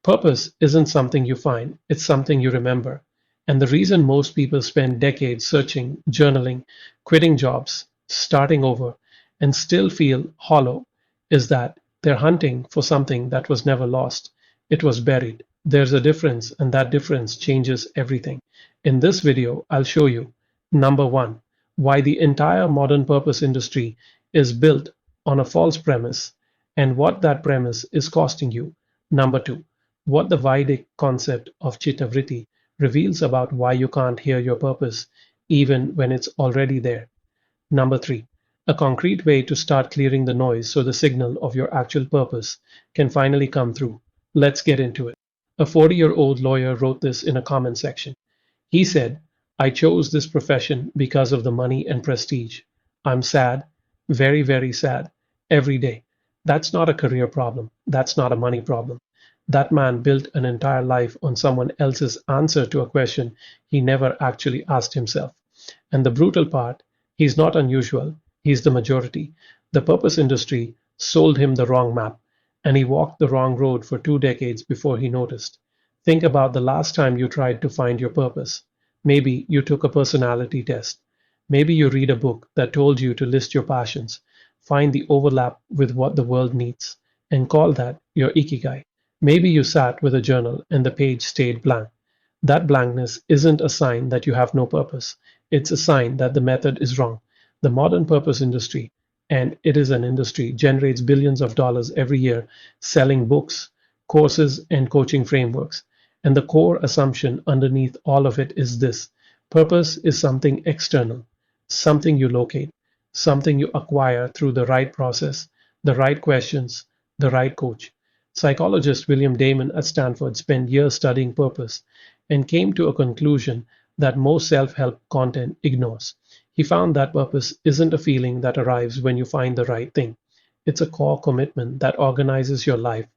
Purpose isn't something you find, it's something you remember. And the reason most people spend decades searching, journaling, quitting jobs, starting over, and still feel hollow is that they're hunting for something that was never lost. It was buried. There's a difference, and that difference changes everything. In this video, I'll show you number one, why the entire modern purpose industry is built on a false premise and what that premise is costing you. Number two, what the Vedic concept of chitta reveals about why you can't hear your purpose even when it's already there. Number three, a concrete way to start clearing the noise so the signal of your actual purpose can finally come through. Let's get into it. A 40-year-old lawyer wrote this in a comment section. He said, I chose this profession because of the money and prestige. I'm sad, very, very sad, every day. That's not a career problem. That's not a money problem. That man built an entire life on someone else's answer to a question he never actually asked himself. And the brutal part, he's not unusual, he's the majority. The purpose industry sold him the wrong map, and he walked the wrong road for 2 decades before he noticed. Think about the last time you tried to find your purpose. Maybe you took a personality test. Maybe you read a book that told you to list your passions, find the overlap with what the world needs, and call that your ikigai. Maybe you sat with a journal and the page stayed blank. That blankness isn't a sign that you have no purpose. It's a sign that the method is wrong. The modern purpose industry, and it is an industry, generates billions of dollars every year selling books, courses, and coaching frameworks. And the core assumption underneath all of it is this: purpose is something external, something you locate, something you acquire through the right process, the right questions, the right coach. Psychologist William Damon at Stanford spent years studying purpose and came to a conclusion that most self-help content ignores. He found that purpose isn't a feeling that arrives when you find the right thing. It's a core commitment that organizes your life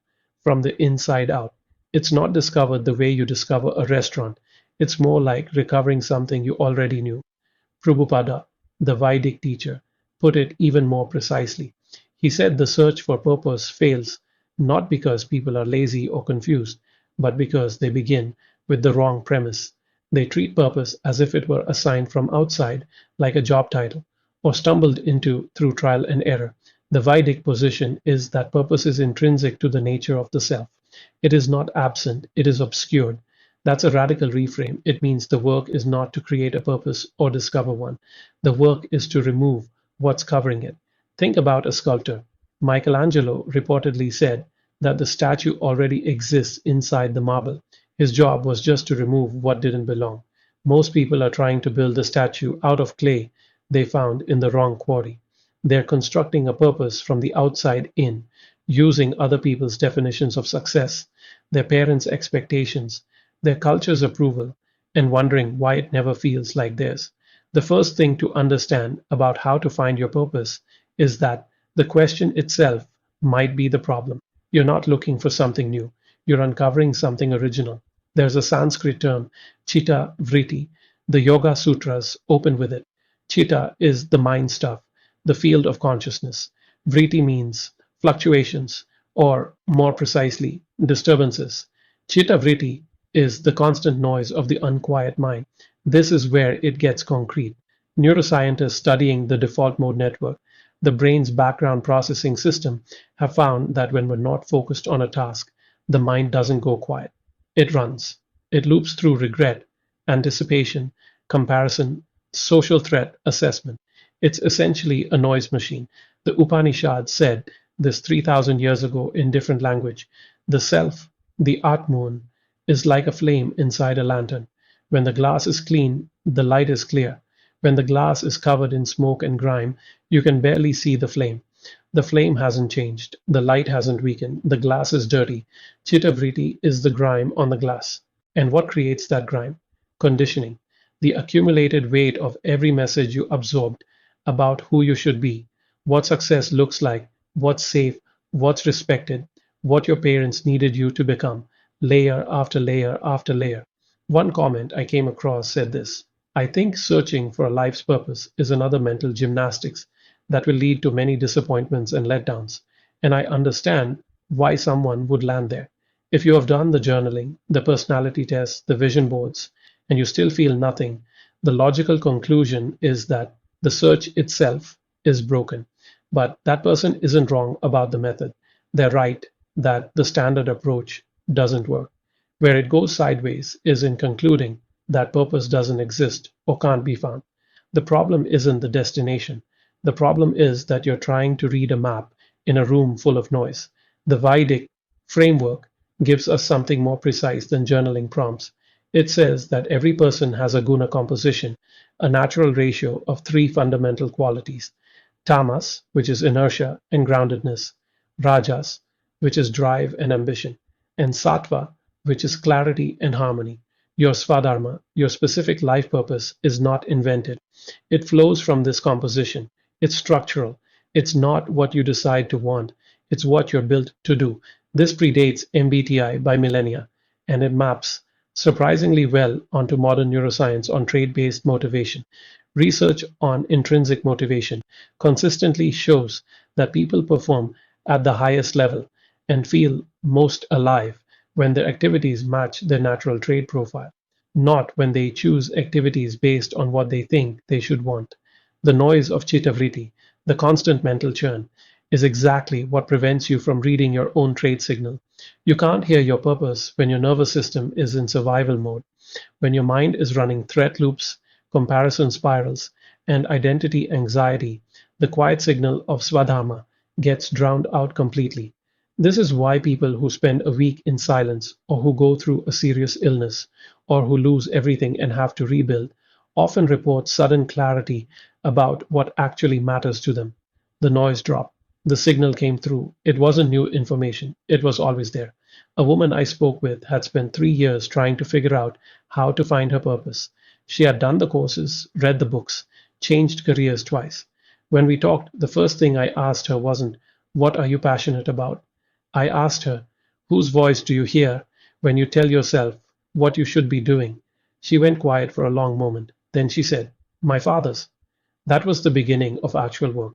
from the inside out. It's not discovered the way you discover a restaurant. It's more like recovering something you already knew. Prabhupada, the Vedic teacher, put it even more precisely. He said the search for purpose fails not because people are lazy or confused, but because they begin with the wrong premise. They treat purpose as if it were assigned from outside, like a job title, or stumbled into through trial and error. The Vedic position is that purpose is intrinsic to the nature of the self. It is not absent, it is obscured. That's a radical reframe. It means the work is not to create a purpose or discover one. The work is to remove what's covering it. Think about a sculptor. Michelangelo reportedly said that the statue already exists inside the marble. His job was just to remove what didn't belong. Most people are trying to build the statue out of clay they found in the wrong quarry. They're constructing a purpose from the outside in, using other people's definitions of success, their parents' expectations, their culture's approval, and wondering why it never feels like theirs. The first thing to understand about how to find your purpose is that the question itself might be the problem. You're not looking for something new. You're uncovering something original. There's a Sanskrit term, chitta vritti. The Yoga Sutras open with it. Chitta is the mind stuff, the field of consciousness. Vritti means fluctuations, or more precisely, disturbances. Chitta vritti is the constant noise of the unquiet mind. This is where it gets concrete. Neuroscientists studying the default mode network, the brain's background processing system, have found that when we're not focused on a task, the mind doesn't go quiet. It runs. It loops through regret, anticipation, comparison, social threat assessment. It's essentially a noise machine. The Upanishads said this 3,000 years ago in different language. The self, the Atman, is like a flame inside a lantern. When the glass is clean, the light is clear. When the glass is covered in smoke and grime, you can barely see the flame. The flame hasn't changed. The light hasn't weakened. The glass is dirty. Chitta vritti is the grime on the glass. And what creates that grime? Conditioning. The accumulated weight of every message you absorbed about who you should be, what success looks like, what's safe, what's respected, what your parents needed you to become, layer after layer after layer. One comment I came across said this: I think searching for a life's purpose is another mental gymnastics that will lead to many disappointments and letdowns, and I understand why someone would land there. If you have done the journaling, the personality tests, the vision boards, and you still feel nothing, the logical conclusion is that the search itself is broken. But that person isn't wrong about the method. They're right that the standard approach doesn't work. Where it goes sideways is in concluding that purpose doesn't exist or can't be found. The problem isn't the destination. The problem is that you're trying to read a map in a room full of noise. The Vedic framework gives us something more precise than journaling prompts. It says that every person has a guna composition, a natural ratio of three fundamental qualities: tamas, which is inertia and groundedness; rajas, which is drive and ambition; and sattva, which is clarity and harmony. Your swadharma, your specific life purpose, is not invented. It flows from this composition. It's structural. It's not what you decide to want, it's what you're built to do. This predates MBTI by millennia, and it maps surprisingly well onto modern neuroscience on trait based motivation. Research on intrinsic motivation consistently shows that people perform at the highest level and feel most alive when their activities match their natural trait profile, not when they choose activities based on what they think they should want. The noise of chittavriti, the constant mental churn, is exactly what prevents you from reading your own trait signal. You can't hear your purpose when your nervous system is in survival mode, when your mind is running threat loops, comparison spirals, and identity anxiety. The quiet signal of swadharma gets drowned out completely. This is why people who spend a week in silence, or who go through a serious illness, or who lose everything and have to rebuild, often report sudden clarity about what actually matters to them. The noise dropped. The signal came through. It wasn't new information, it was always there. A woman I spoke with had spent 3 years trying to figure out how to find her purpose. She had done the courses, read the books, changed careers twice. When we talked, the first thing I asked her wasn't, "What are you passionate about?" I asked her, "Whose voice do you hear when you tell yourself what you should be doing?" She went quiet for a long moment. Then she said, "My father's." That was the beginning of actual work.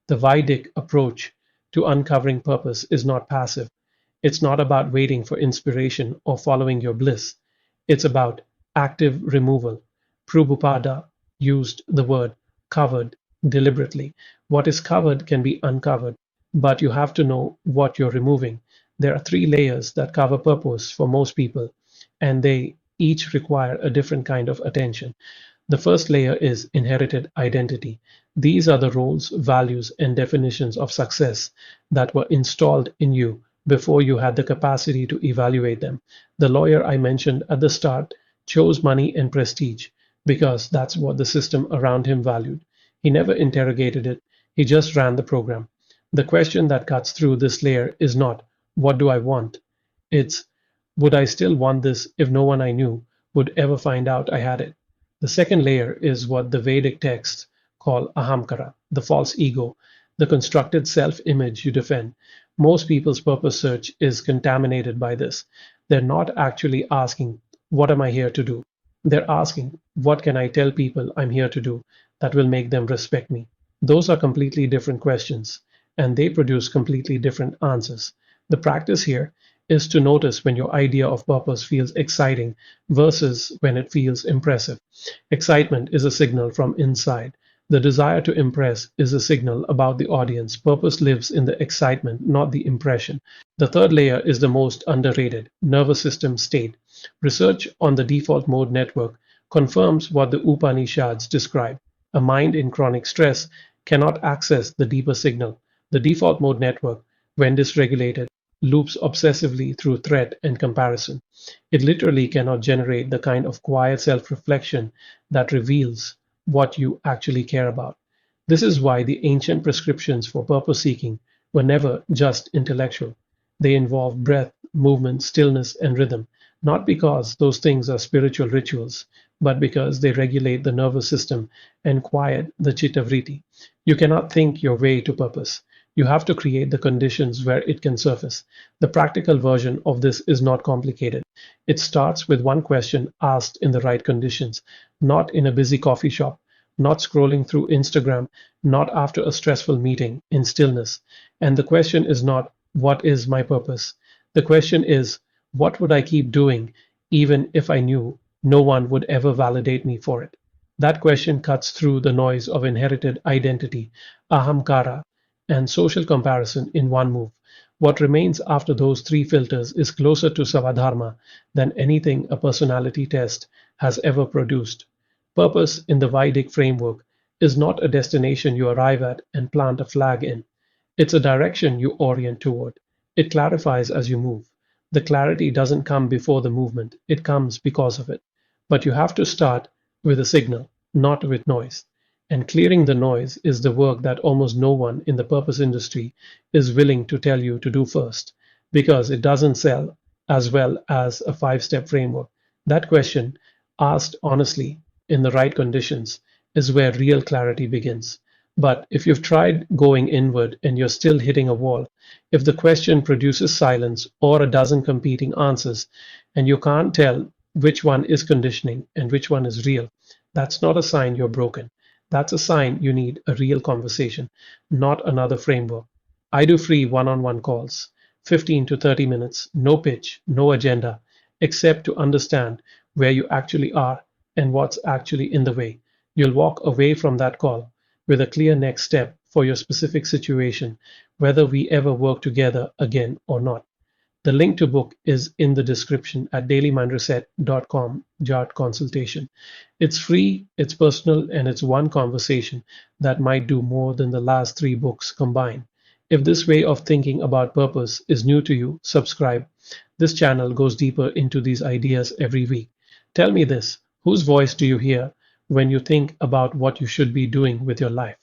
The Vedic approach to uncovering purpose is not passive. It's not about waiting for inspiration or following your bliss. It's about active removal. Prabhupada used the word covered deliberately. What is covered can be uncovered, but you have to know what you're removing. There are three layers that cover purpose for most people, and they each require a different kind of attention. The first layer is inherited identity. These are the roles, values, and definitions of success that were installed in you before you had the capacity to evaluate them. The lawyer I mentioned at the start chose money and prestige because that's what the system around him valued. He never interrogated it, he just ran the program. The question that cuts through this layer is not, "What do I want?" It's, "Would I still want this if no one I knew would ever find out I had it?" The second layer is what the Vedic texts call ahamkara, the false ego, the constructed self image you defend. Most people's purpose search is contaminated by this. They're not actually asking, "What am I here to do?" They're asking, "What can I tell people I'm here to do that will make them respect me?" Those are completely different questions, and they produce completely different answers. The practice here is to notice when your idea of purpose feels exciting versus when it feels impressive. Excitement is a signal from inside. The desire to impress is a signal about the audience. Purpose lives in the excitement, not the impression. The third layer is the most underrated: nervous system state. Research on the default mode network confirms what the Upanishads describe. A mind in chronic stress cannot access the deeper signal. The default mode network, when dysregulated, loops obsessively through threat and comparison. It literally cannot generate the kind of quiet self reflection that reveals what you actually care about. This is why the ancient prescriptions for purpose seeking were never just intellectual. They involve breath, movement, stillness, and rhythm, not because those things are spiritual rituals, but because they regulate the nervous system and quiet the chittavriti. You cannot think your way to purpose. You have to create the conditions where it can surface. The practical version of this is not complicated. It starts with one question asked in the right conditions, not in a busy coffee shop, not scrolling through Instagram, not after a stressful meeting, in stillness. And the question is not, "What is my purpose?" The question is, What would I keep doing even if I knew no one would ever validate me for it? That question cuts through the noise of inherited identity, ahamkara, and social comparison in one move. What remains after those three filters is closer to Savadharma than anything a personality test has ever produced. Purpose in the Vedic framework is not a destination you arrive at and plant a flag in. It's a direction you orient toward. It clarifies as you move. The clarity doesn't come before the movement, it comes because of it. But you have to start with a signal, not with noise. And clearing the noise is the work that almost no one in the purpose industry is willing to tell you to do first, because it doesn't sell as well as a five-step framework. That question, asked honestly in the right conditions, is where real clarity begins. But if you've tried going inward and you're still hitting a wall, if the question produces silence or a dozen competing answers, and you can't tell which one is conditioning and which one is real, that's not a sign you're broken. That's a sign you need a real conversation, not another framework. I do free one on one calls, 15 to 30 minutes, no pitch, no agenda, except to understand where you actually are and what's actually in the way. You'll walk away from that call with a clear next step for your specific situation, whether we ever work together again or not. The link to book is in the description at dailymindreset.com/consultation. It's free, it's personal, and it's one conversation that might do more than the last three books combined. If this way of thinking about purpose is new to you, subscribe. This channel goes deeper into these ideas every week. Tell me this, whose voice do you hear when you think about what you should be doing with your life?